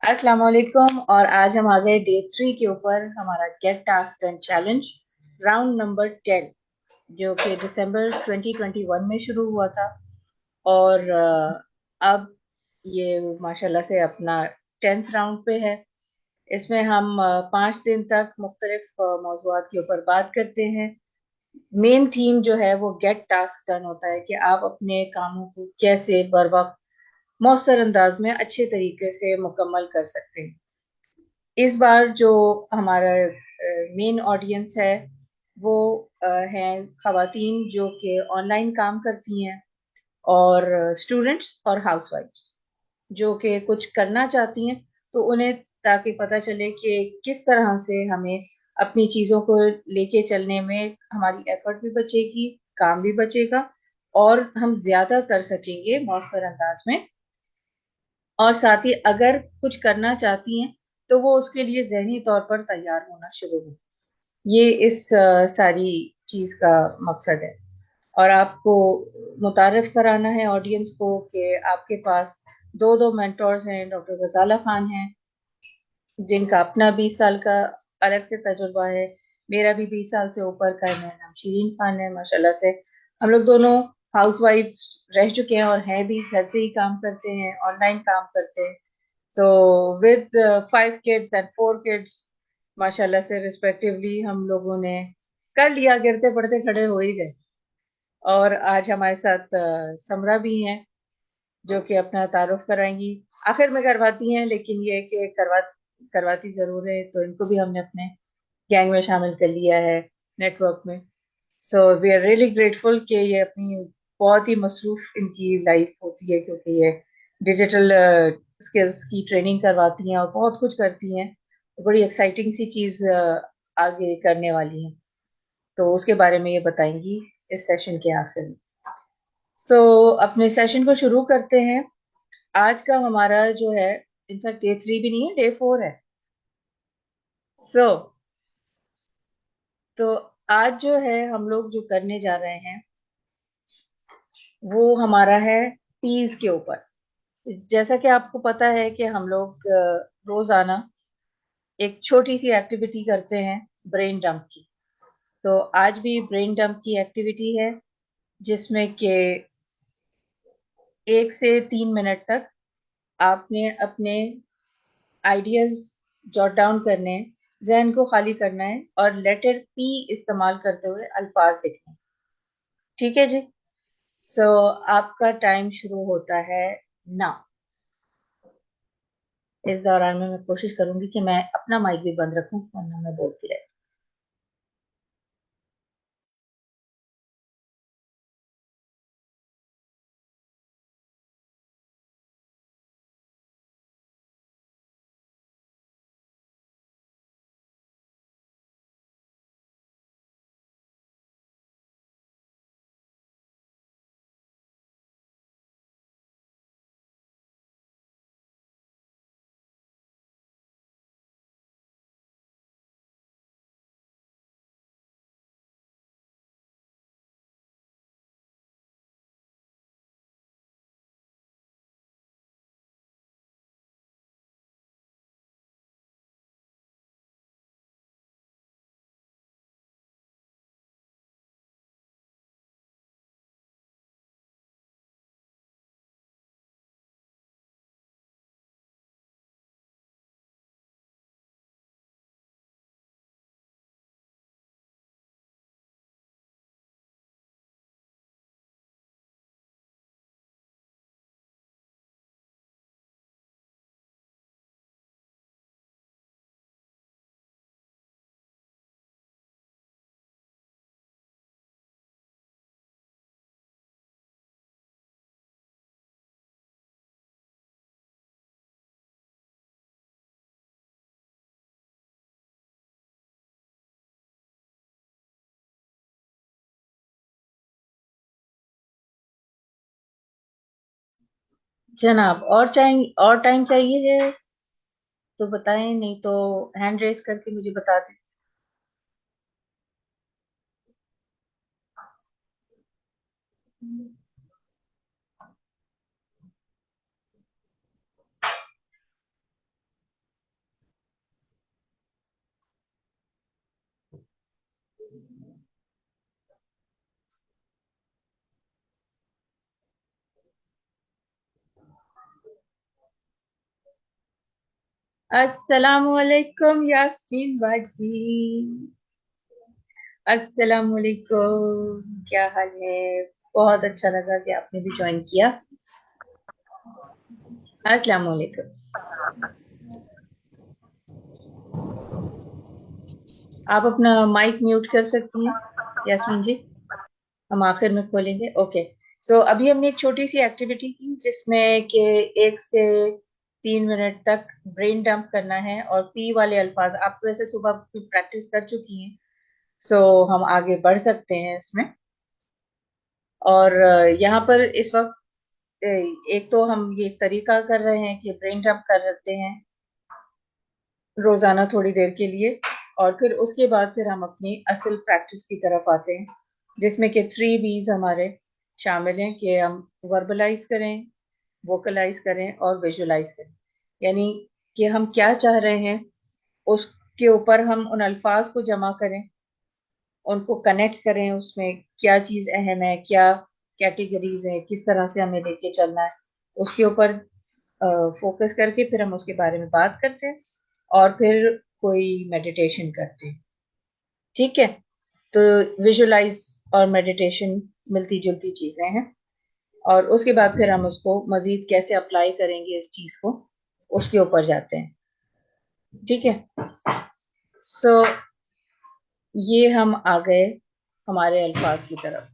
अस्सलाम वालेकुम। और आज हम आ गए डे 3 के ऊपर, हमारा get task and challenge round number 10, जो कि दिसंबर 2021 में शुरू हुआ था। और अब ये माशाल्लाह से अपना 10th राउंड पे है। इसमें हम 5 दिन तक मुख्तलिफ मौज़ूआत के ऊपर बात करते हैं। मेन थीम जो है वो गेट टास्क डन होता है कि आप अपने कामों को कैसे बर वक्त मौसर अंदाज में अच्छे तरीके से मुकम्मल कर सकते हैं। इस बार जो हमारा मेन ऑडियंस है वो हैं खवातीन जो कि ऑनलाइन काम करती हैं, और स्टूडेंट्स और हाउसवाइफ्स जो कि कुछ करना चाहती हैं, तो उन्हें ताकि पता चले कि किस तरह से हमें अपनी चीज़ों को लेके चलने में हमारी एफर्ट भी बचेगी, काम भी बचेगा, और हम ज्यादा कर सकेंगे मौसर अंदाज में। और साथ ही अगर कुछ करना चाहती हैं तो वो उसके लिए जहनी तौर पर तैयार होना शुरू हो। ये इस सारी चीज का मकसद है। और आपको मुतारफ कराना है ऑडियंस को कि आपके पास दो दो मेंटोर्स हैं। डॉक्टर गजाला खान हैं जिनका अपना 20 साल का अलग से तजुर्बा है, मेरा भी 20 साल से ऊपर का है। मेरा नाम शीरीन खान है। माशाल्लाह से हम लोग दोनों हाउसवाइफ रह चुके हैं और हैं भी, घर से ही काम करते हैं, ऑनलाइन काम करते हैं। So with 5 kids and 4 kids, माशाल्लाह से रिस्पेक्टिवली हम लोगों ने कर लिया, गिरते पड़ते खड़े हो ही गए। और आज हमारे साथ समरा भी हैं जो कि अपना तारुफ कराएंगी। आखिर में करवाती हैं, लेकिन ये कि करवाती जरूर है, तो इनको भी हमने अपने गैंग में शामिल कर लिया है, नेटवर्क में। So we are really grateful कि ये अपनी बहुत ही मसरूफ इनकी लाइफ होती है, क्योंकि ये डिजिटल स्किल्स की ट्रेनिंग करवाती हैं और बहुत कुछ करती हैं। तो बड़ी एक्साइटिंग सी चीज आगे करने वाली हैं, तो उसके बारे में ये बताएंगी इस सेशन के आखिर में। सो अपने सेशन को शुरू करते हैं। आज का हमारा जो है, इनफैक्ट डे 3 भी नहीं है, डे 4 है। सो तो आज जो है हम लोग जो करने जा रहे हैं वो हमारा है पीस के ऊपर। जैसा कि आपको पता है कि हम लोग रोजाना एक छोटी सी एक्टिविटी करते हैं, ब्रेन डंप की। तो आज भी ब्रेन डंप की एक्टिविटी है, जिसमें कि 1 से 3 मिनट तक आपने अपने आइडियाज जॉट डाउन करने हैं, जहन को खाली करना है और लेटर पी इस्तेमाल करते हुए अल्फाज लिखने हैं। ठीक है जी। सो आपका टाइम शुरू होता है ना। इस दौरान में मैं कोशिश करूंगी कि मैं अपना माइक भी बंद रखूं, वरना मैं बोलती रहती। जनाब, और टाइम चाहिए है तो बताएं, नहीं तो हैंड रेस करके मुझे बता दें। अस्सलाम वालेकुम यास्मीन बाजी। अस्सलाम वालेकुम, क्या हाल है? बहुत अच्छा लगा कि आपने भी ज्वाइन किया। अस्सलाम वालेकुम। आप अपना माइक म्यूट कर सकती हैं यास्मीन जी, हम आखिर में खोलेंगे। ओके। सो अभी हमने एक छोटी सी एक्टिविटी की जिसमें कि 1 से 3 मिनट तक ब्रेन डंप करना है और पी वाले अल्फाज आप वैसे सुबह प्रैक्टिस कर चुकी हैं, सो हम आगे बढ़ सकते हैं इसमें। और यहाँ पर इस वक्त एक तो हम ये तरीका कर रहे हैं कि ब्रेन डंप कर लेते हैं रोजाना थोड़ी देर के लिए, और फिर उसके बाद फिर हम अपनी असल प्रैक्टिस की तरफ आते हैं जिसमें कि 3 V's हमारे शामिल हैं कि हम वर्बलाइज करें, वोकलाइज करें और विजुलाइज करें। यानी कि हम क्या चाह रहे हैं उसके ऊपर हम उन अल्फाज को जमा करें, उनको कनेक्ट करें, उसमें क्या चीज अहम है, क्या कैटेगरीज है, किस तरह से हमें लेके चलना है, उसके ऊपर फोकस करके फिर हम उसके बारे में बात करते हैं और फिर कोई मेडिटेशन करते हैं। ठीक है? तो विजुलाइज और मेडिटेशन मिलती जुलती चीजें हैं, और उसके बाद फिर हम उसको मजीद कैसे अप्लाई करेंगे इस चीज को, उसके ऊपर जाते हैं। ठीक है? सो ये हम आ गए हमारे अल्फाज की तरफ।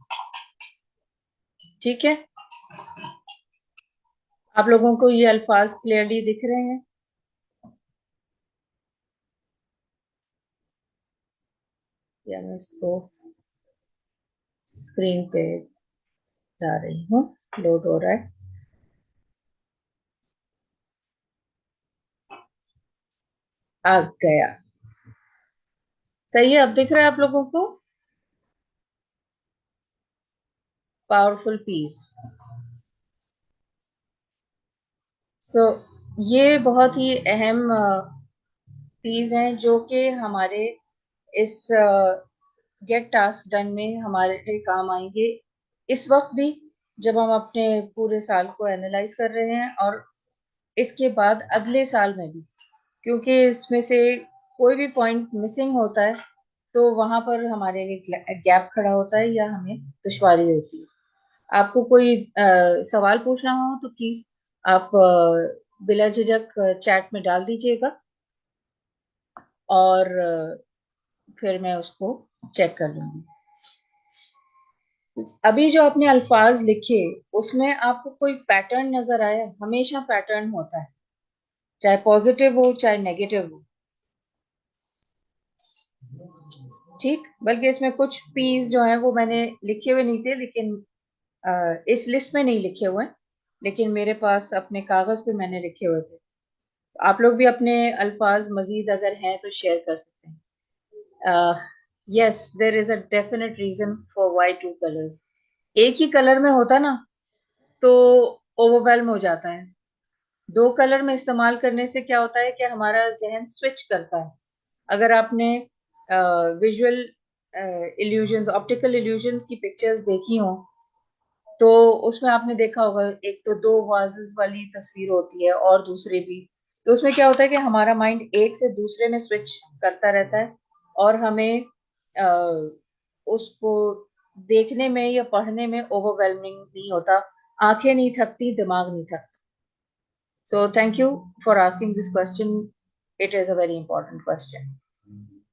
ठीक है? आप लोगों को ये अल्फाज क्लियरली दिख रहे हैं? या मैं इसको स्क्रीन पे जा रही हूँ, लोड हो रहा है। आ गया। सही है, अब दिख रहा है आप लोगों को? Powerful piece. सो ये बहुत ही अहम पीस हैं जो कि हमारे इस गेट टास्क डन में हमारे लिए काम आएंगे इस वक्त भी, जब हम अपने पूरे साल को एनालाइज कर रहे हैं, और इसके बाद अगले साल में भी, क्योंकि इसमें से कोई भी पॉइंट मिसिंग होता है तो वहां पर हमारे लिए गैप खड़ा होता है या हमें दुश्वारी होती है। आपको कोई सवाल पूछना हो तो प्लीज आप बिला झिझक चैट में डाल दीजिएगा, और फिर मैं उसको चेक कर लूंगी। अभी जो आपने अल्फाज लिखे उसमें आपको कोई पैटर्न नजर आया? हमेशा पैटर्न होता है, चाहे पॉजिटिव हो चाहे नेगेटिव हो। ठीक, बल्कि इसमें कुछ पीस जो है वो मैंने लिखे हुए नहीं थे, लेकिन इस लिस्ट में नहीं लिखे हुए, लेकिन मेरे पास अपने कागज पे मैंने लिखे हुए थे। आप लोग भी अपने अल्फाज मजीद अगर हैं तो शेयर कर सकते हैं। Yes, there is a definite reason for why two colours. एक ही कलर में होता ना तो ओवरवेलम हो जाता है। दो कलर में इस्तेमाल करने से क्या होता है कि हमारा जहन स्विच करता है। अगर आपने विजुअल इल्यूजन्स, ऑप्टिकल इल्यूजन्स की पिक्चर्स देखी हो तो उसमें आपने देखा होगा, एक तो दो वाजेस वाली तस्वीर होती है और दूसरे भी, तो उसमें क्या होता है कि हमारा माइंड एक से दूसरे में स्विच करता रहता है, और हमें उसको देखने में या पढ़ने में ओवरवेलमिंग नहीं होता, आंखें नहीं थकती, दिमाग नहीं थकता। So thank you for asking this question. It is a very important question.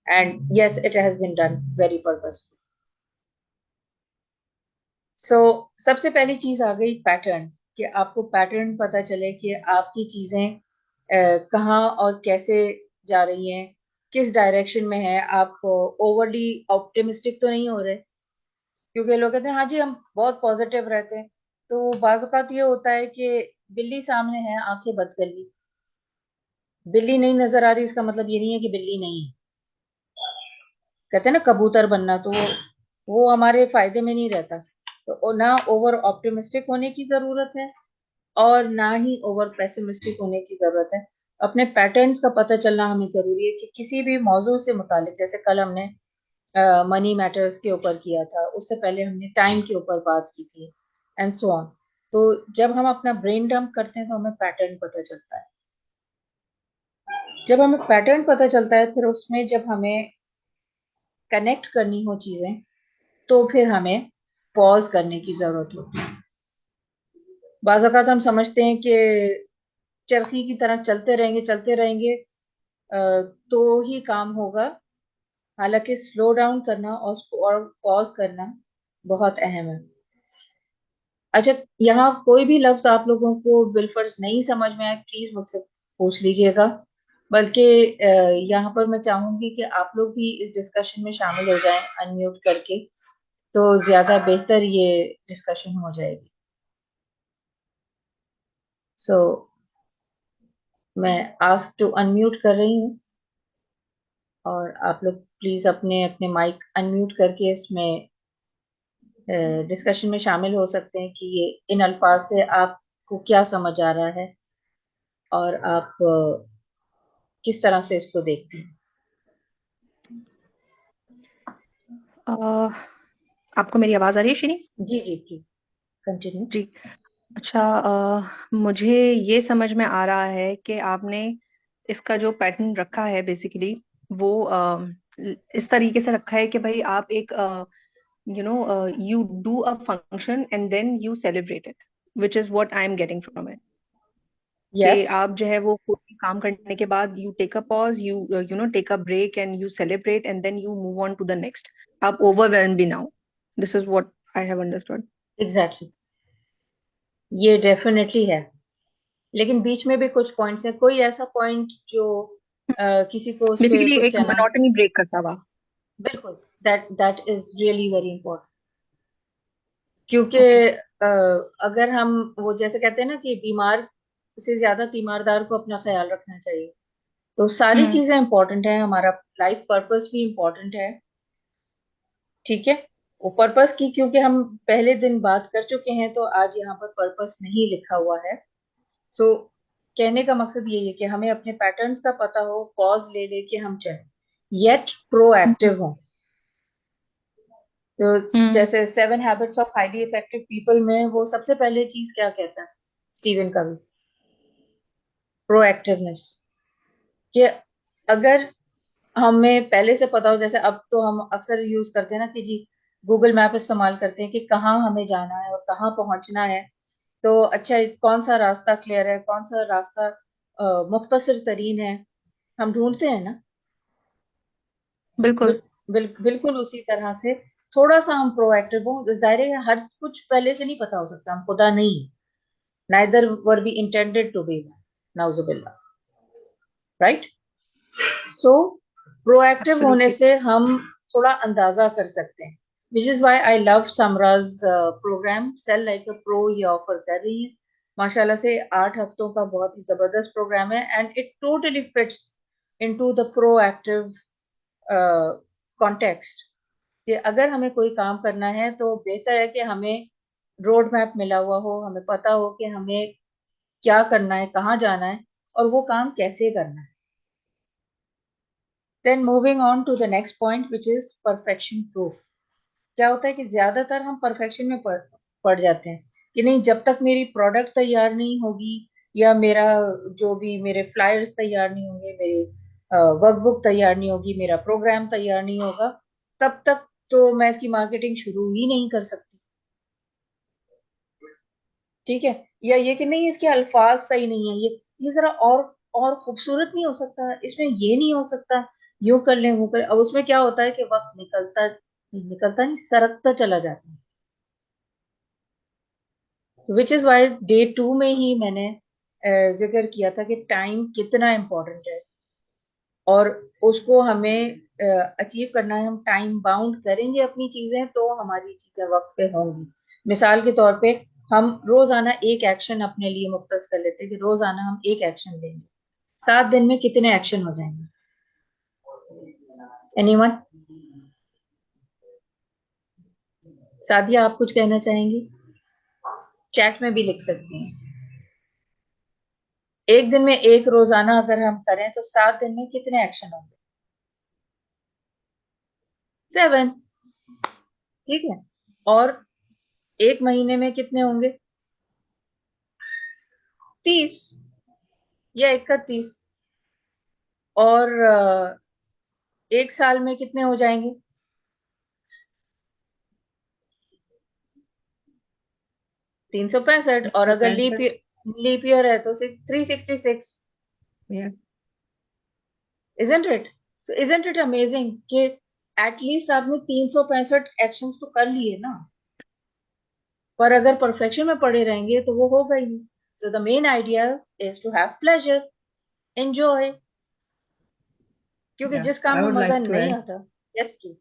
And yes, it has been done very purposefully. So सबसे पहली चीज आ गई पैटर्न, कि आपको पैटर्न पता चले कि आपकी चीजें कहाँ और कैसे जा रही हैं, किस डायरेक्शन में है। आप ओवरली ऑप्टिमिस्टिक तो नहीं हो रहे, क्योंकि लोग कहते हैं हाँ जी हम बहुत पॉजिटिव रहते हैं, तो बाज़ औक़ात ये होता है कि बिल्ली सामने है, आंखें बंद कर ली, बिल्ली नहीं नजर आ रही, इसका मतलब ये नहीं है कि बिल्ली नहीं है। कहते हैं ना कबूतर बनना, तो वो हमारे फायदे में नहीं रहता। तो ना ओवर ऑप्टिमिस्टिक होने की जरूरत है और ना ही ओवर पेसिमिस्टिक होने की जरूरत है। अपने पैटर्न्स का पता चलना हमें जरूरी है कि किसी भी मौजू से मुतालिक, जैसे कल हमने मनी मैटर्स के ऊपर किया था, उससे पहले हमने टाइम के ऊपर बात की थी, एंड सो ऑन। तो जब हम अपना ब्रेन डंप करते हैं तो हमें पैटर्न पता चलता है। जब हमें पैटर्न पता चलता है, फिर उसमें जब हमें कनेक्ट करनी हो चीजें, तो फिर हमें पॉज करने की जरूरत होती है। बाज़ औक़ात हम समझते हैं कि चरखी की तरह चलते रहेंगे तो ही काम होगा। हालांकि स्लो डाउन करना और पॉज करना बहुत अहम है। अच्छा, यहाँ कोई भी लफ्ज आप लोगों को बिलफर्ज नहीं समझ में आए, प्लीज मुझसे पूछ लीजिएगा। बल्कि यहाँ पर मैं चाहूंगी कि आप लोग भी इस डिस्कशन में शामिल हो जाएं अनम्यूट करके, तो ज्यादा बेहतर ये डिस्कशन हो जाएगी। सो मैं आस्क टू अनम्यूट कर रही हूँ, और आप लोग प्लीज अपने अपने माइक अनम्यूट करके इसमें डिस्कशन में शामिल हो सकते हैं कि ये इन अल्फाज से आपको क्या समझ आ रहा है, और आप किस तरह से इसको देखते हैं। आपको मेरी आवाज आ रही है श्री? जी जी प्लीज कंटिन्यू। जी। अच्छा, मुझे ये समझ में आ रहा है कि आपने इसका जो पैटर्न रखा है बेसिकली वो इस तरीके से रखा है कि भाई आप एक you do a function and then you celebrate it, which is what I am getting from it. कि यस, आप जो है वो कोई भी काम करने के बाद you take a pause, you take a break and you celebrate and then you move on to the next. आप overwhelmed भी ना हो. This is what I have understood. Exactly, ये डेफिनेटली है। लेकिन बीच में भी कुछ पॉइंट्स हैं, कोई ऐसा पॉइंट जो किसी को उस पे बेसिकली कुछ एक कहना है? monotony break करता हुआ. बिल्कुल, that is really very important. क्योंकि Okay. अगर हम, वो जैसे कहते हैं ना कि बीमार से ज्यादा तीमारदार को अपना ख्याल रखना चाहिए, तो सारी हम्म. चीजें इंपॉर्टेंट है, हमारा लाइफ पर्पस भी इंपॉर्टेंट है। ठीक है, वो पर्पस की क्योंकि हम पहले दिन बात कर चुके हैं, तो आज यहाँ पर पर्पस नहीं लिखा हुआ है। सो कहने का मकसद यही है कि हमें अपने पैटर्न्स का पता हो, पॉज ले लेके हम चलें, येट हम्म. प्रोएक्टिव हो। तो हम्म. जैसे 7 habits of highly effective people में वो सबसे पहले चीज क्या कहता है, स्टीवन कवी? प्रोएक्टिवनेस। कि अगर हमें पहले से पता हो, जैसे अब तो हम अक्सर यूज करते हैं ना कि जी गूगल मैप इस्तेमाल करते हैं कि कहाँ हमें जाना है और कहाँ पहुंचना है। तो अच्छा, कौन सा रास्ता क्लियर है, कौन सा रास्ता मुख्तसर तरीन है, हम ढूंढते हैं ना। बिल्कुल. बिल्कुल उसी तरह से थोड़ा सा हम प्रोएक्टिव हो। जाहिर है हर कुछ पहले से नहीं पता हो सकता, हम खुदा नहीं, neither were be intended to be, नाउजुबिल्लाह, राइट। सो प्रोएक्टिव होने Absolutely. से हम थोड़ा अंदाजा कर सकते हैं, which is why I love समराज program sell like a pro, ये ऑफर कर रही है माशाल्लाह से। 8 हफ्तों का बहुत ही जबरदस्त प्रोग्राम है, and it totally fits into the proactive context. कि अगर हमें कोई काम करना है तो बेहतर है कि हमें रोड मैप मिला हुआ हो, हमें पता हो कि हमें क्या करना है, कहाँ जाना है, और वो काम कैसे करना है। Then moving on to the next point which is perfection proof. क्या होता है कि ज्यादातर हम परफेक्शन में पड़ जाते हैं कि नहीं, जब तक मेरी प्रोडक्ट तैयार नहीं होगी, या मेरा जो भी मेरे फ्लायर्स तैयार नहीं होंगे, मेरे वर्कबुक तैयार नहीं होगी, मेरा प्रोग्राम तैयार नहीं होगा, तब तक तो मैं इसकी मार्केटिंग शुरू ही नहीं कर सकती। ठीक है, या ये कि नहीं इसके अल्फाज सही नहीं है, ये जरा और खूबसूरत नहीं हो सकता, इसमें ये नहीं हो सकता, यूं कर लें वो कर। अब उसमें क्या होता है कि वक्त निकलता निकलता नहीं, सरकता चला जाता है। विच इज वाई डे 2 में ही मैंने जिक्र किया था कि टाइम कितना इम्पोर्टेंट है, और उसको हमें अचीव करना है। हम टाइम बाउंड करेंगे अपनी चीजें तो हमारी चीजें वक्त पे होंगी। मिसाल के तौर पे हम रोजाना एक एक्शन अपने लिए मुख्तस कर लेते हैं कि रोजाना हम एक एक्शन लेंगे, 7 दिन में कितने एक्शन हो जाएंगे? एनीवन? सादिया, आप कुछ कहना चाहेंगी? चैट में भी लिख सकती हैं। एक दिन में एक रोजाना अगर हम करें तो 7 दिन में कितने एक्शन होंगे? 7, ठीक है। और एक महीने में कितने होंगे? 30 या 31। और एक साल में कितने हो जाएंगे? 365। और अगर लीप 365। लीप ईयर है तो 366। या इजंट इट? तो इजंट इट अमेजिंग कि एटलीस्ट आपने 365 एक्शंस तो कर लिए ना। पर अगर परफेक्शन में पड़े रहेंगे तो वो होगा ही नहीं। So the main idea is to have pleasure, enjoy. क्योंकि या जिस काम आई में वुड मजा लाइक टू नहीं ऐड, आता। Yes please.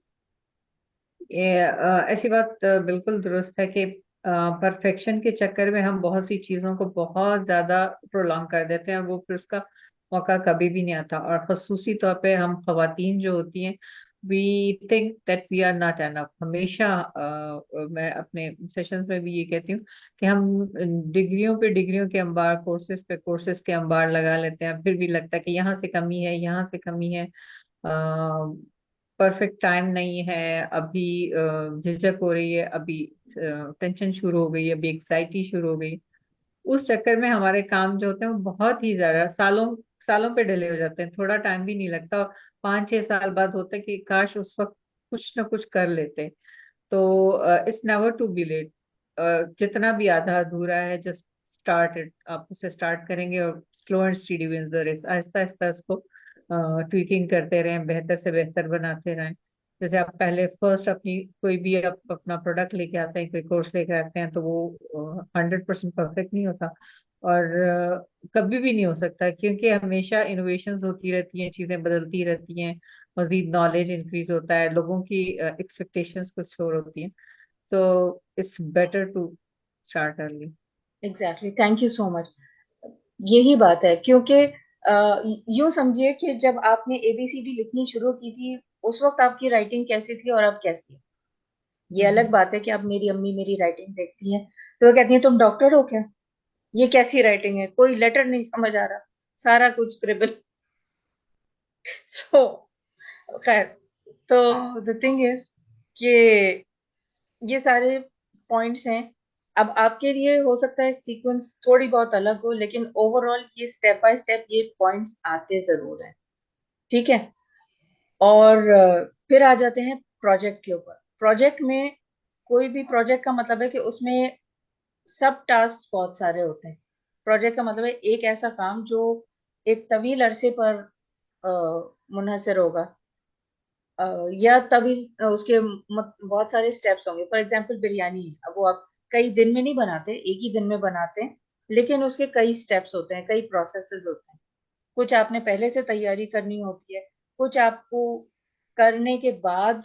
ये ऐसी बात बिल्कुल दुरुस्त है कि परफेक्शन के चक्कर में हम बहुत सी चीजों को बहुत ज्यादा प्रोलॉन्ग कर देते हैं, वो फिर उसका मौका कभी भी नहीं आता। और खसूसी तौर पे हम खवातीन जो होती हैं, we think that we are not enough. हमेशा मैं अपने सेशंस में भी ये कहती हूँ कि हम डिग्रियों पे डिग्रियों के अंबार, कोर्सेज पे कोर्सेज के अंबार लगा लेते हैं, फिर भी लगता है कि यहाँ से कमी है, यहाँ से कमी है, परफेक्ट टाइम नहीं है, अभी झिझक हो रही है, अभी टेंशन शुरू हो गई है, अभी एग्जाइटी शुरू हो गई। उस चक्कर में हमारे काम जो होते हैं वो बहुत ही ज्यादा सालों सालों पे डिले हो जाते हैं, थोड़ा टाइम भी नहीं लगता। और 5-6 साल बाद होता है कि काश उस वक्त कुछ ना कुछ कर लेते। तो it's never to be late. जितना भी आधा अधूरा है, जस्ट स्टार्ट इट। आप उसे स्टार्ट करेंगे और slow and steady wins the race, आहिस्ता आहिस्ता उसको ट्वीकिंग करते रहें, बेहतर से बेहतर बनाते रहें। जैसे आप पहले फर्स्ट अपनी कोई भी आप अपना प्रोडक्ट लेके आते हैं, कोई कोर्स लेके आते हैं, तो वो 100% परफेक्ट नहीं होता। और कभी भी नहीं हो सकता, क्योंकि हमेशा इनोवेशंस होती रहती हैं, चीजें बदलती रहती हैं, मजीद नॉलेज इंक्रीज होता है, लोगों की एक्सपेक्टेशंस कुछ और होती हैं। So it's better to start early. Exactly, thank you so much. यही बात है, क्योंकि यूं समझिए कि जब आपने एबीसीडी लिखनी शुरू की थी, उस वक्त आपकी राइटिंग कैसी थी और अब कैसी है। ये अलग हम्म। बात है कि अब मेरी अम्मी मेरी राइटिंग देखती हैं तो वो कहती हैं तुम डॉक्टर हो क्या? ये कैसी राइटिंग है, कोई लेटर नहीं समझ आ रहा, सारा कुछ स्क्रिबल। सो खैर, तो द थिंग इज कि ये सारे पॉइंट्स हैं। अब आपके लिए हो सकता है सीक्वेंस थोड़ी बहुत अलग हो, लेकिन ओवरऑल ये स्टेप बाय स्टेप ये पॉइंट्स आते जरूर हैं। ठीक है। और फिर आ जाते हैं प्रोजेक्ट के ऊपर। प्रोजेक्ट में कोई भी प्रोजेक्ट का मतलब है कि उसमें सब टास्क बहुत सारे होते हैं। प्रोजेक्ट का मतलब है एक ऐसा काम जो एक तवील अरसे पर मुनहसर होगा। या तभी उसके बहुत सारे स्टेप्स होंगे। फॉर एग्जांपल बिरयानी है, अब वो आप कई दिन में नहीं बनाते, एक ही दिन में बनाते हैं, लेकिन उसके कई स्टेप्स होते हैं, कई प्रोसेसेस होते हैं। कुछ आपने पहले से तैयारी करनी होती है, कुछ आपको करने के बाद,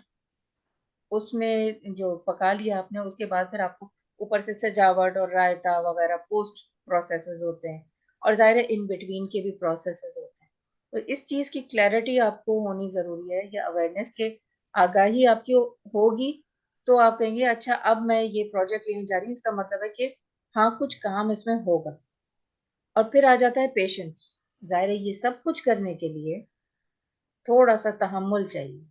उसमें जो पका लिया आपने उसके बाद फिर आपको ऊपर से सजावट और रायता वगैरह पोस्ट प्रोसेसेस होते हैं। और जाहिर है इन बिटवीन के भी प्रोसेसेस होते हैं। तो इस चीज की क्लैरिटी आपको होनी जरूरी है, या अवेयरनेस के आगाही आपकी होगी। तो आप कहेंगे अच्छा अब मैं ये प्रोजेक्ट लेने जा रही हूँ, इसका मतलब है कि हाँ कुछ काम इसमें होगा। और फिर आ जाता है पेशेंस। जाहिर है ये सब कुछ करने के लिए थोड़ा सा तहम्मुल चाहिए।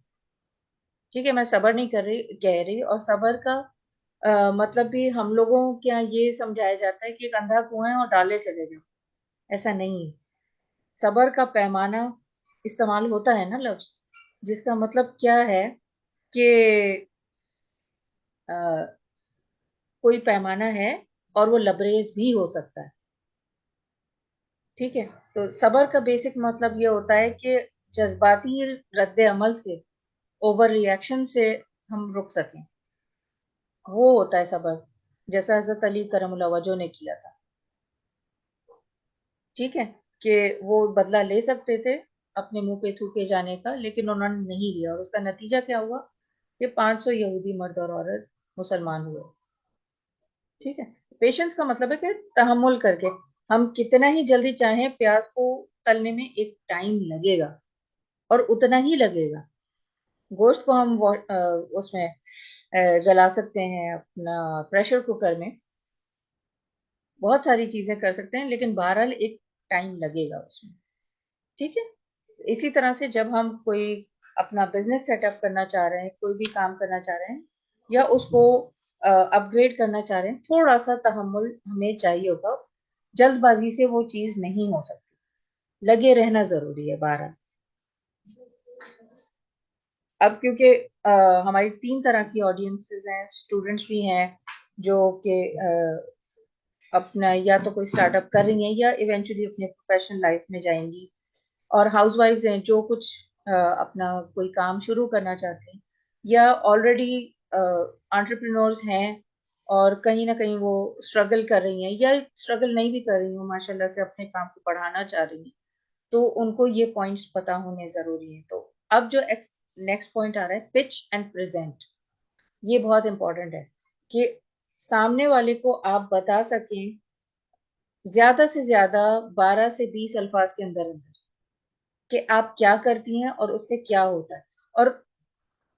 ठीक है, मैं सब्र नहीं कर रही कह रही। और सब्र का मतलब भी हम लोगों के यहाँ ये समझाया जाता है कि एक अंधा कुआं है और डाले चले जाओ। ऐसा नहीं है। सब्र का पैमाना इस्तेमाल होता है ना लफ्ज, जिसका मतलब क्या है कि अ, कोई पैमाना है और वो लबरेज भी हो सकता है। ठीक है। तो सब्र का बेसिक मतलब ये होता है कि जज्बाती रद्द अमल से, ओवर रिएक्शन से हम रुक सकें। वो होता है सब्र, जैसा हजरत अली करमुल्लाह वजह ने किया था। ठीक है। कि वो बदला ले सकते थे अपने मुंह पे थूके जाने का, लेकिन उन्होंने नहीं लिया, और उसका नतीजा क्या हुआ कि 500 यहूदी मर्द और औरत मुसलमान हुए। ठीक है। पेशेंस का मतलब है कि तहमुल करके, हम कितना ही जल्दी चाहें, प्याज को तलने में एक टाइम लगेगा, और उतना ही लगेगा। गोश्त को हम उसमें गला सकते हैं अपना प्रेशर कुकर में, बहुत सारी चीजें कर सकते हैं, लेकिन बहरहाल एक टाइम लगेगा उसमें। ठीक है। इसी तरह से जब हम कोई अपना बिजनेस सेटअप करना चाह रहे हैं, कोई भी काम करना चाह रहे हैं या उसको अपग्रेड करना चाह रहे हैं, थोड़ा सा तहम्मुल हमें चाहिए होगा. जल्दबाजी से वो चीज नहीं हो सकती, लगे रहना जरूरी है 12. अब क्योंकि हमारी 3 तरह की ऑडियंसेस हैं, स्टूडेंट्स भी हैं जो कि अपना या तो कोई स्टार्टअप कर रही हैं या इवेंचुअली अपने प्रोफेशनल लाइफ में जाएंगी, और हाउसवाइफ्स हैं जो कुछ अपना कोई काम शुरू करना चाहते हैं, या ऑलरेडी एंटरप्रेन्योर्स हैं और कहीं ना कहीं वो स्ट्रगल कर रही हैं, या स्ट्रगल नहीं भी कर रही हूँ माशाल्लाह से अपने काम को बढ़ाना चाह रही हैं, तो उनको ये पॉइंट्स पता होने जरूरी है. तो अब जो नेक्स्ट पॉइंट आ रहा है, पिच एंड प्रेजेंट, ये बहुत इंपॉर्टेंट है कि सामने वाले को आप बता सकें ज्यादा से ज्यादा 12 से 20 अल्फाज के अंदर अंदर कि आप क्या करती हैं और उससे क्या होता है. और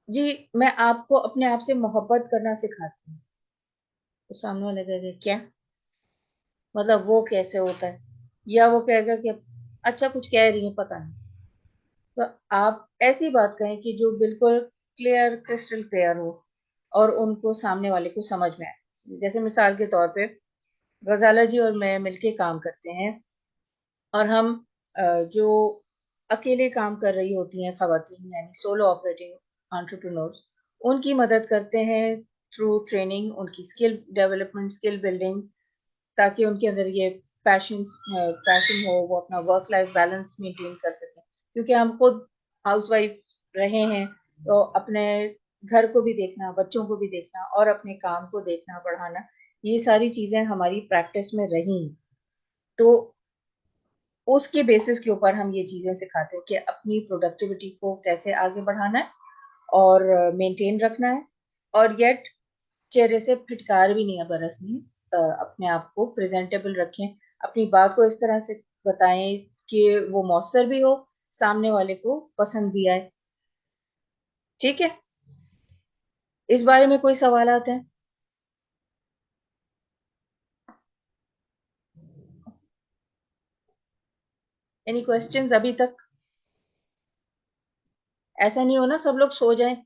जी, मैं आपको अपने आप से मोहब्बत करना सिखाती हूँ, तो सामने वाले कहेगा क्या, मतलब वो कैसे होता है, या वो कहेगा कि अच्छा कुछ कह रही है पता नहीं. तो आप ऐसी बात कहें कि जो बिल्कुल क्लियर, क्रिस्टल क्लियर हो और उनको सामने वाले को समझ में आए. जैसे मिसाल के तौर पे गजाला जी और मैं मिलके काम करते हैं, और हम जो अकेले काम कर रही होती हैं खवातीन, यानी सोलो ऑपरेटिंग एंटरप्रेन्योर्स, उनकी मदद करते हैं थ्रू ट्रेनिंग, उनकी स्किल डेवलपमेंट, स्किल बिल्डिंग, ताकि उनके अंदर ये पैशन हो, वो अपना वर्क लाइफ बैलेंस मेंटेन कर सकें. क्योंकि हम खुद हाउसवाइफ रहे हैं, तो अपने घर को भी देखना, बच्चों को भी देखना और अपने काम को देखना, बढ़ाना, ये सारी चीजें हमारी प्रैक्टिस में रही. तो उसके बेसिस के ऊपर हम ये चीजें सिखाते हैं कि अपनी प्रोडक्टिविटी को कैसे आगे बढ़ाना है और मेंटेन रखना है, और येट चेहरे से फिटकार भी नहीं है बरसनी. अपने आप को प्रेजेंटेबल रखें, अपनी बात को इस तरह से बताएं कि वो मौसर भी हो, सामने वाले को पसंद भी आए. ठीक है, इस बारे में कोई सवाल आते हैं? एनी क्वेश्चंस अभी तक? ऐसा नहीं हो ना सब लोग सो जाएं.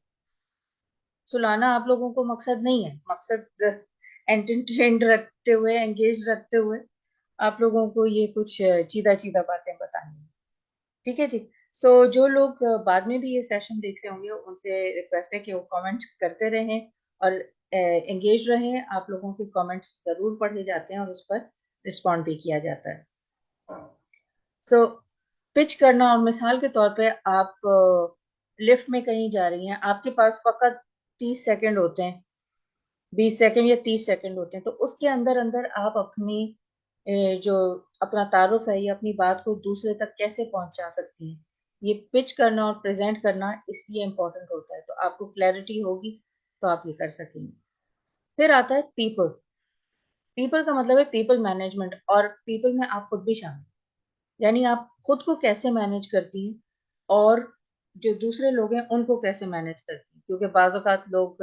सुलाना आप लोगों को मकसद नहीं है, मकसद एंटरटेन्ड रखते हुए, एंगेज रखते हुए आप लोगों को ये कुछ चीदा चीदा बातें बतानी है. ठीक है जी. जो लोग बाद में भी ये सेशन देख रहे होंगे, उनसे रिक्वेस्ट है कि वो कमेंट्स करते रहें और एंगेज रहें. आप लोगों के कमेंट्स जरूर पढ़े जाते हैं और उस पर रिस्पॉन्ड भी किया जाता है. सो पिच करना, और मिसाल के तौर पे आप लिफ्ट में कहीं जा रही हैं, आपके पास फकत 30 सेकंड होते हैं, 20 सेकंड या 30 सेकंड होते हैं, तो उसके अंदर अंदर आप अपनी जो अपना तारुफ है या अपनी बात को दूसरे तक कैसे पहुंचा सकती हैं. ये पिच करना और प्रेजेंट करना इसलिए इम्पोर्टेंट होता है, तो आपको क्लैरिटी होगी तो आप ये कर सकेंगे. फिर आता है पीपल. पीपल का मतलब है पीपल मैनेजमेंट, और पीपल में आप खुद भी शामिल, यानी आप खुद को कैसे मैनेज करती हैं और जो दूसरे लोग हैं उनको कैसे मैनेज करती हैं. क्योंकि बाज़ औक़ात लोग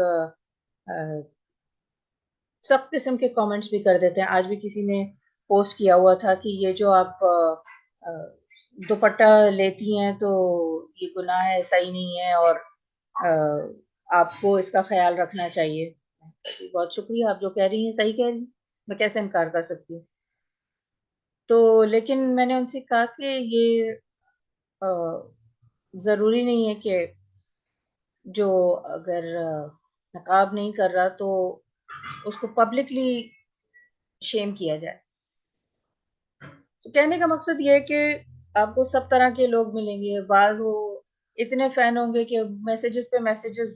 सब किस्म के कमेंट्स भी कर देते हैं. आज भी किसी ने पोस्ट किया हुआ था कि ये जो आप अ, दुपट्टा लेती हैं तो ये गुनाह है, सही नहीं है, और आपको इसका ख्याल रखना चाहिए. बहुत शुक्रिया, आप जो कह रही हैं सही कह रही हैं, मैं कैसे इनकार कर सकती हूँ. तो लेकिन मैंने उनसे कहा कि ये अ, जरूरी नहीं है कि जो अगर नकाब नहीं कर रहा तो उसको पब्लिकली शेम किया जाए. तो कहने का मकसद ये है कि आपको सब तरह के लोग मिलेंगे. बाज वो इतने फैन होंगे कि मैसेजेस पे मैसेजेस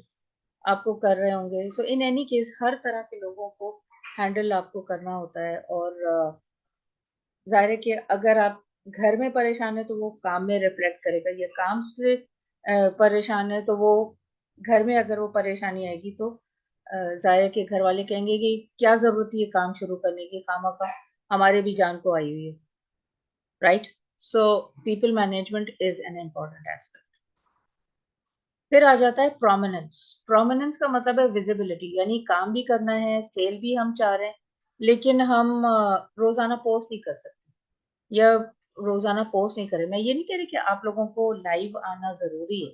आपको कर रहे होंगे. सो इन एनी केस हर तरह के लोगों को हैंडल आपको करना होता है. और जाहिर है कि अगर आप घर में परेशान है तो वो काम में रिफ्लेक्ट करेगा, या काम से परेशान है तो वो घर में अगर वो परेशानी आएगी तो जाहिर है कि घर वाले कहेंगे कि क्या जरूरत है ये काम शुरू करने की, खामखा हमारे भी जान को आई हुई है. Right. So people management is an important aspect. फिर आ जाता है प्रोमिनेंस. प्रोमिनेंस का मतलब है विजिबिलिटी, यानी काम भी करना है, सेल भी हम चाह रहे हैं, लेकिन हम रोजाना पोस्ट नहीं कर सकते या रोजाना पोस्ट नहीं करें. मैं ये नहीं कह रही कि आप लोगों को लाइव आना जरूरी है,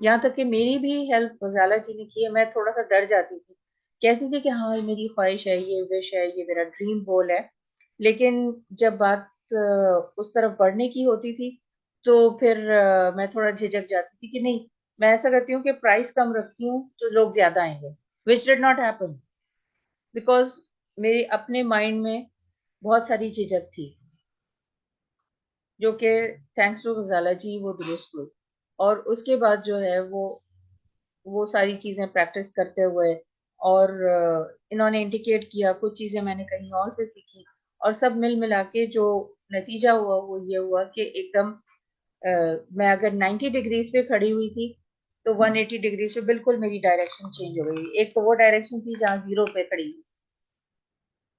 यहाँ तक कि मेरी भी हेल्प गजाला जी ने की है। मैं थोड़ा सा डर जाती थी, कहती थी कि हाँ मेरी ख्वाहिश है, ये विश है, ये मेरा ड्रीम गोल है, लेकिन जब बात उस तरफ बढ़ने की होती थी तो फिर मैं थोड़ा झिझक जाती थी कि नहीं, मैं ऐसा करती हूँ कि प्राइस कम रखती हूँ तो लोग ज्यादा आएंगे, which did not happen, because मेरे अपने माइंड में बहुत सारी झिझक थी, जो कि थैंक्स टू गजाला जी वो दुरुस्त हुई। और उसके बाद जो है वो सारी चीजें प्रैक्टिस करते हुए, और इन्होंने इंडिकेट किया, कुछ चीजें मैंने कहीं और से सीखी, और सब मिल मिला के जो नतीजा हुआ वो ये हुआ कि एकदम मैं अगर 90 डिग्रीज पे खड़ी हुई थी तो 180 डिग्री से बिल्कुल मेरी डायरेक्शन चेंज हो गई। एक तो वो डायरेक्शन थी जहाँ जीरो पे खड़ी हुई,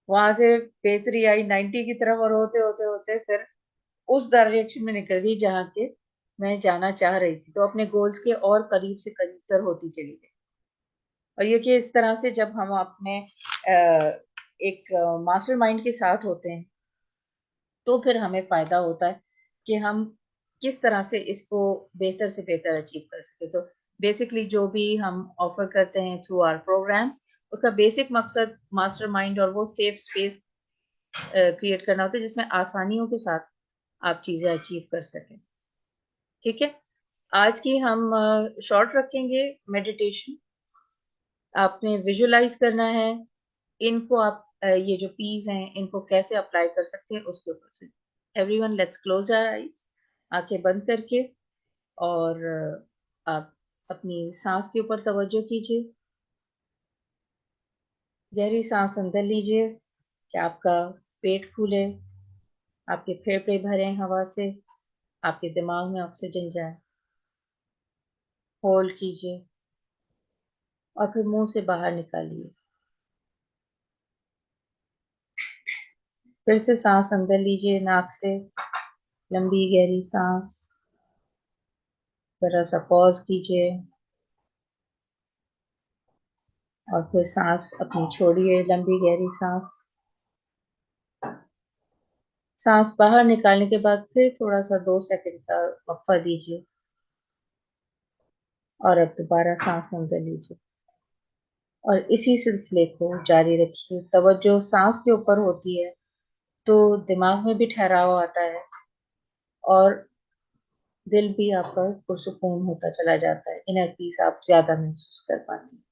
वहां से बेहतरी आई 90 की तरफ, और होते होते होते फिर उस डायरेक्शन में निकल गई जहाँ के मैं जाना चाह रही थी, तो अपने गोल्स के और करीब से करीब तर होती चली गई। और ये कि इस तरह से जब हम अपने एक मास्टर माइंड के साथ होते हैं तो फिर हमें फायदा होता है कि हम किस तरह से इसको बेहतर से बेहतर अचीव कर सके। तो बेसिकली जो भी हम ऑफर करते हैं थ्रू आवर प्रोग्राम्स, उसका बेसिक मकसद मास्टर माइंड और वो सेफ स्पेस क्रिएट करना होता है जिसमें आसानियों के साथ आप चीजें अचीव कर सकें। ठीक है, आज की हम शॉर्ट रखेंगे मेडिटेशन। आपने विजुलाइज करना है इनको, आप ये जो पीस हैं इनको कैसे अप्लाई कर सकते हैं उसके ऊपर से। Everyone let's close our eyes, आंखें बंद करके, और आप अपनी सांस के ऊपर तवज्जो कीजिए। गहरी सांस अंदर लीजिए कि आपका पेट फूले, आपके फेफड़े भरे हवा से, आपके दिमाग में ऑक्सीजन जाए। होल्ड कीजिए और फिर मुंह से बाहर निकालिए। फिर से सांस अंदर लीजिए नाक से, लंबी गहरी सांस, जरा सा पॉज कीजिए और फिर सांस अपनी छोड़िए, लंबी गहरी सांस। सांस बाहर निकालने के बाद फिर थोड़ा सा 2 सेकंड का वक्फा दीजिए और अब दोबारा सांस अंदर लीजिए और इसी सिलसिले को जारी रखिए। तवज्जो सांस के ऊपर होती है तो दिमाग में भी ठहराव आता है और दिल भी आपका पुरसुकून होता चला जाता है, इनर पीस आप ज्यादा महसूस कर पाते हैं।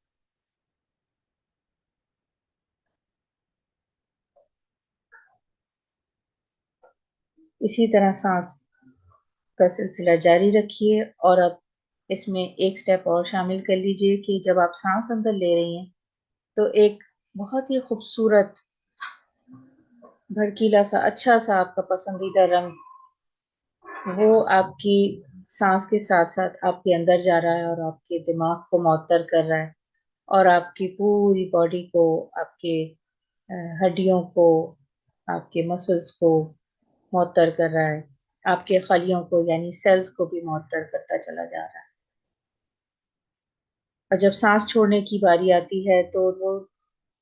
इसी तरह सांस का सिलसिला जारी रखिए और अब इसमें एक स्टेप और शामिल कर लीजिए कि जब आप सांस अंदर ले रही हैं तो एक बहुत ही खूबसूरत भड़कीला सा अच्छा सा आपका पसंदीदा रंग वो आपकी सांस के साथ साथ आपके अंदर जा रहा है और आपके दिमाग को मअतर कर रहा है और आपकी पूरी बॉडी को, आपके हड्डियों को, आपके मसल्स को मअतर कर रहा है, आपके खलियों को यानी सेल्स को भी मअतर करता चला जा रहा है। और जब सांस छोड़ने की बारी आती है तो वो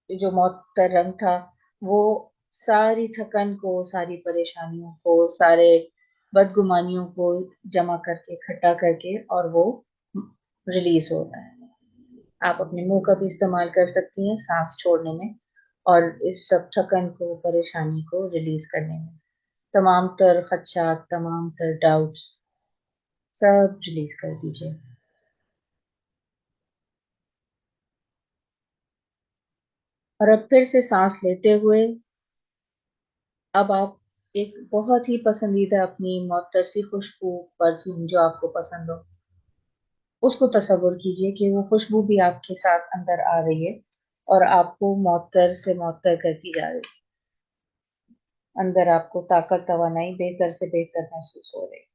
जो मअतर रंग था वो सारी थकन को, सारी परेशानियों को, सारे बदगुमानियों को जमा करके, इकट्ठा करके, और वो रिलीज होता है। आप अपने मुंह का भी इस्तेमाल कर सकती हैं सांस छोड़ने में और इस सब थकन को, परेशानी को रिलीज करने में। तमाम तर खदशात, तमाम तर डाउट्स सब रिलीज कर दीजिए। और अब फिर से सांस लेते हुए अब आप एक बहुत ही पसंदीदा अपनी मुअत्तर सी खुशबू, परफ्यूम जो आपको पसंद हो, उसको तसव्वुर कीजिए कि वो खुशबू भी आपके साथ अंदर आ रही है और आपको मुअत्तर से मुअत्तर करती जा रही है। अंदर आपको ताकत, तवानाई बेहतर से बेहतर महसूस हो रही है।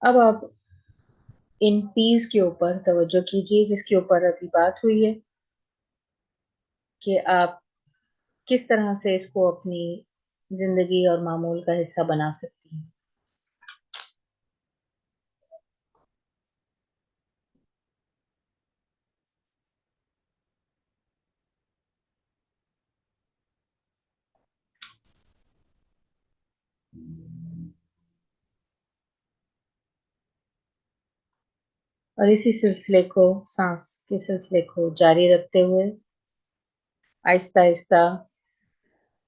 अब आप इन पीस के ऊपर तवज्जो कीजिए जिसके ऊपर अभी बात हुई है कि आप किस तरह से इसको अपनी जिंदगी और मामूल का हिस्सा बना सकती हैं। और इसी सिलसिले को, सांस के सिलसिले को जारी रखते हुए आहिस्ता आहिस्ता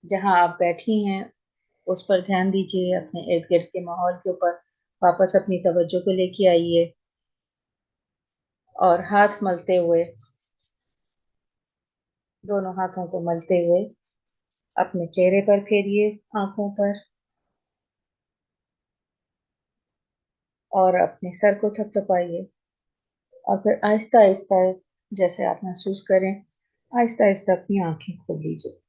जहां आप बैठी हैं उस पर ध्यान दीजिए, अपने इर्द गिर्द के माहौल के ऊपर वापस अपनी तवज्जो को लेके आइए और हाथ मलते हुए, दोनों हाथों को मलते हुए अपने चेहरे पर फेरिए, आंखों पर, और अपने सर को थपथपाइए और फिर आहिस्ता आहिस्ता जैसे आप महसूस करें आहिस्ता आहिस्ता अपनी आंखें खोल लीजिए।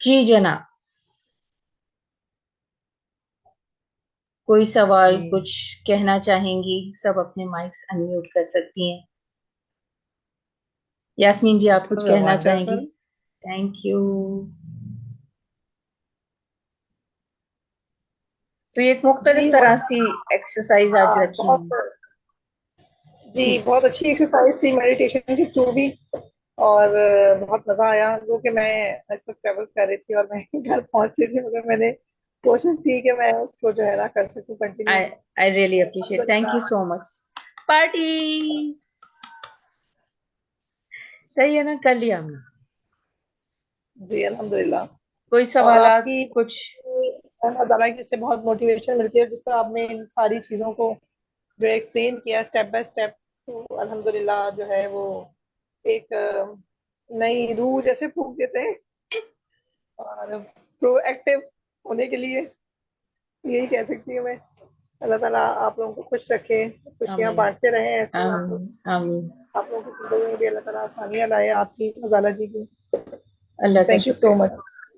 जी जनाब, कोई सवाल, जी कुछ कहना चाहेंगी? सब अपने माइक्स अनम्यूट कर सकती हैं। यास्मीन जी, आप कुछ कहना चाहेंगी? वंडरफुल। Thank you. तो ये एक मुख्तलिफ जी तरह सी एक्सरसाइज आज रखी बहुत है। जी जी बहुत अच्छी एक्सरसाइज थी मेडिटेशन के थ्रू भी। और बहुत मजा आया। जो कि मैं इस वक्त ट्रेवल कर रही थी और मैं घर पहुंच रही थी, मगर मैंने कोशिश की कि मैं उसको जो है ना कर सकूं I continue. I really appreciate, thank you so much. Party सही है ना, कर लिया हमने। जी अल्हम्दुलिल्लाह। कोई और सवालात आपकी कुछ? अल्लाह ताला की इससे बहुत मोटिवेशन मिलती है, जिस तरह आपने इन सारी चीज़ों को जो एक्सप्लेन किया स्टेप बाय स्टेप, तो अल्हम्दुलिल्लाह जो है वो एक नई रूह जैसे फूंक देते हैं। और प्रोएक्टिव होने के लिए यही कह सकती हूँ मैं। अल्लाह ताला आप लोगों को खुश रखे, खुशियाँ आमीन बांटते रहे ऐसे ही। आमीन आमीन। आप लोगों की जिंदगी में भी अल्लाह ताला आसानियाँ लाए, आपकी मजाला जी की। अल्लाह का थैंक यू शुक्र सो है। Much.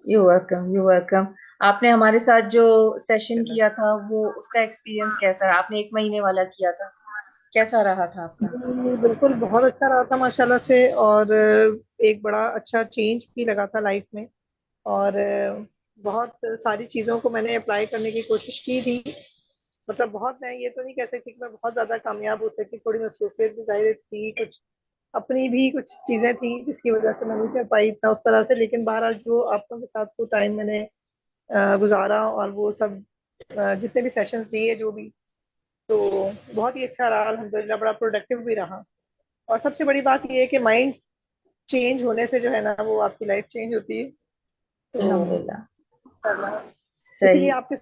You welcome, you welcome. आपने हमारे साथ जो सेशन किया था वो, उसका एक्सपीरियंस कैसा रहा? आपने 1 महीने वाला किया था, कैसा रहा था आपका? बिल्कुल बहुत अच्छा रहा था माशाल्लाह से। और एक बड़ा अच्छा चेंज भी लगा था लाइफ में। और बहुत सारी चीज़ों को मैंने अप्लाई करने की कोशिश की थी। मतलब बहुत, मैं ये तो नहीं कह सकती कि मैं बहुत ज़्यादा कामयाब हो सकी, थोड़ी मसरूफियत भी ज़ाहिर थी, कुछ अपनी भी कुछ चीज़ें थी जिसकी वजह से मैं नहीं कर पाई इतना उस तरह से। लेकिन बहरहाल जो आप लोगों के साथ वो टाइम मैंने गुजारा और वो सब जितने भी सेशंस दिए जो भी, तो बहुत ही अच्छा रहा अल्हम्दुलिल्लाह, बड़ा प्रोडक्टिव भी रहा। और सबसे बड़ी बात ये है कि माइंड चेंज होने से जो है ना वो आपकी लाइफ चेंज होती है। तो अल्हम्दुलिल्लाह। इंशाल्लाह, इसीलिए सही। आपके